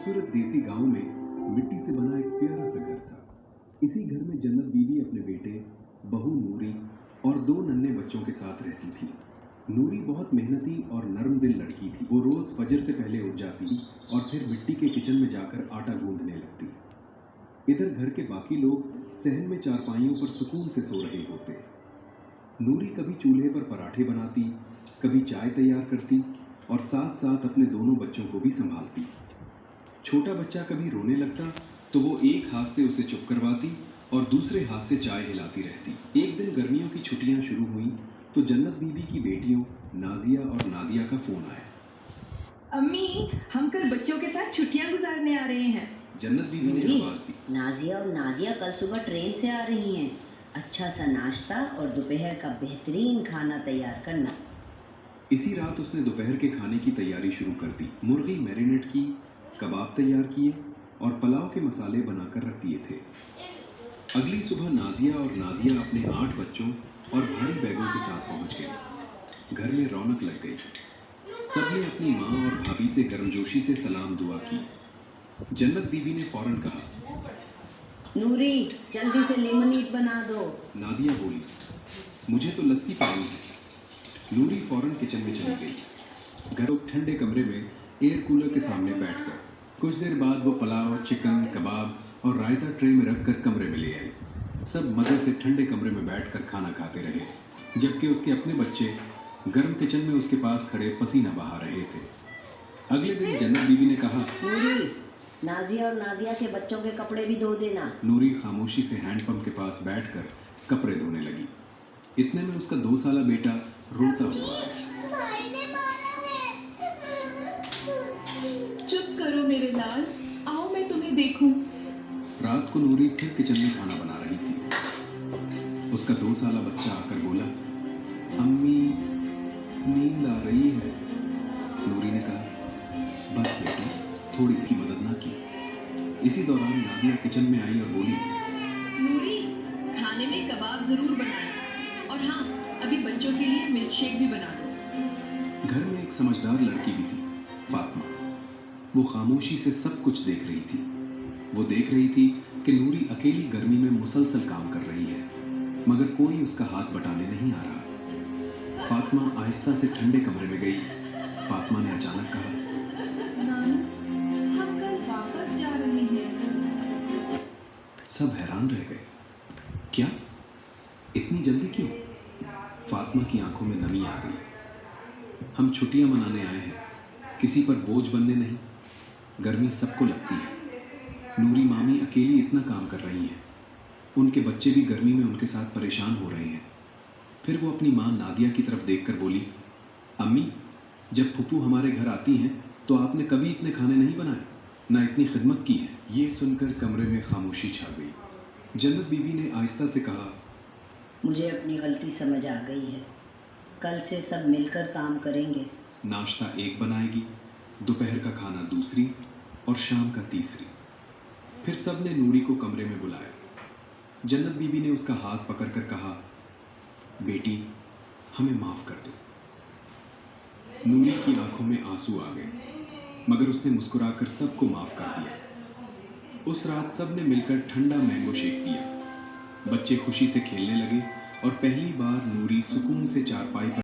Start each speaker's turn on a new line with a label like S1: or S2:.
S1: खूबसूरत देसी गांव में मिट्टी से बना एक प्यारा सा घर था। इसी घर में जन्नत बीवी अपने बेटे, बहू नूरी और दो नन्हे बच्चों के साथ रहती थी। नूरी बहुत मेहनती और नरम दिल लड़की थी। वो रोज फजर से पहले उठ जाती और फिर मिट्टी के किचन में जाकर आटा गूंदने लगती। इधर घर के बाकी लोग सहन में चारपाइयों पर सुकून से सो रहे होते। नूरी कभी चूल्हे पर पराठे बनाती, कभी चाय तैयार करती और साथ साथ अपने दोनों बच्चों को भी संभालती। छोटा बच्चा कभी रोने लगता तो वो एक हाथ से उसे चुप करवाती और दूसरे हाथ से चाय हिलाती रहती। एक दिन गर्मियों की छुट्टियां शुरू हुई तो जन्नत बीबी की बेटियों नाजिया और नादिया का फोन आया।
S2: अम्मी, हम कल बच्चों के साथ छुट्टियां गुजारने आ रहे हैं।
S1: जन्नत बीबी ने
S3: नूरी,
S1: आवाज दी।
S3: नाजिया और नादिया कल सुबह ट्रेन से आ रही हैं। अच्छा सा नाश्ता और दोपहर का बेहतरीन खाना तैयार करना।
S1: इसी रात उसने दोपहर के खाने की तैयारी शुरू कर दी। मुर्गी मैरिनेट की, कबाब तैयार किए और पुलाव के मसाले बनाकर रख दिए थे। अगली सुबह नाजिया और नादिया अपने 8 बच्चों और भारी बैगों के साथ पहुंच गए। घर में रौनक लग गई। सबने अपनी माँ और भाभी से गर्मजोशी से सलाम दुआ की। जन्नत बीबी ने फौरन कहा,
S3: नूरी, जल्दी से लेमनेड बना दो।
S1: नादिया बोली, मुझे तो लस्सी पानी है। नूरी फौरन किचन में चली गई। घर ठंडे कमरे में एयर कूलर के सामने बैठकर कुछ देर बाद वो पुलाव, चिकन, कबाब और रायता ट्रे में रखकर कमरे में ले आई। सब मज़े से ठंडे कमरे में बैठकर खाना खाते रहे, जबकि उसके अपने बच्चे गर्म किचन में उसके पास खड़े पसीना बहा रहे थे। अगले दिन जन्नत बीबी ने कहा,
S3: नूरी, नाजिया और नादिया के बच्चों के कपड़े भी धो देना।
S1: नूरी खामोशी से हैंडपंप के पास बैठकर कपड़े धोने लगी। इतने में उसका 2 साला बेटा रोता हुआ आया।
S2: चुप करो मेरे लाल, आओ मैं तुम्हें देखूं।
S1: रात को नूरी फिर किचन में खाना बना रही थी। उसका 2 साला बच्चा आकर बोला, अम्मी नींद आ रही है। नूरी ने कहा, बस बेटा, थोड़ी की मदद ना की। इसी दौरान नादिया किचन में आई और बोली,
S2: नूरी, खाने में कबाब जरूर बनाना और हाँ, अभी बच्चों के लिए मिल्क शेक भी बना दो।
S1: घर में एक समझदार लड़की भी थी, फातिमा। वो खामोशी से सब कुछ देख रही थी। वो देख रही थी कि नूरी अकेली गर्मी में मुसलसल काम कर रही है, मगर कोई उसका हाथ बटाने नहीं आ रहा। फातिमा आहिस्ता से ठंडे कमरे में गई। फातिमा ने अचानक कहा,
S2: नानू, हम कल वापस जा रहे हैं।
S1: सब हैरान रह गए। क्या? इतनी जल्दी क्यों? फातिमा की आंखों में नमी आ गई। हम छुट्टियां मनाने आए हैं, किसी पर बोझ बनने नहीं। गर्मी सबको लगती है। नूरी मामी अकेली इतना काम कर रही हैं। उनके बच्चे भी गर्मी में उनके साथ परेशान हो रहे हैं। फिर वो अपनी माँ नादिया की तरफ देखकर बोली, अम्मी, जब फूफू हमारे घर आती हैं तो आपने कभी इतने खाने नहीं बनाए, ना इतनी खिदमत की है। ये सुनकर कमरे में खामोशी छा गई। जन्नत बीबी ने आहिस्ता से कहा,
S3: मुझे अपनी गलती समझ आ गई है। कल से सब मिलकर काम करेंगे।
S1: नाश्ता एक बनाएगी, दोपहर का खाना दूसरी और शाम का तीसरी। फिर सब ने नूरी को कमरे में बुलाया। जन्नत बीबी ने उसका हाथ पकड़कर कहा, बेटी, हमें माफ कर दो। नूरी की आंखों में आंसू आ गए, मगर उसने मुस्कुराकर सबको माफ कर दिया। उस रात सब ने मिलकर ठंडा मैंगो शेक पिया। बच्चे खुशी से खेलने लगे और पहली बार नूरी सुकून से चारपाई पर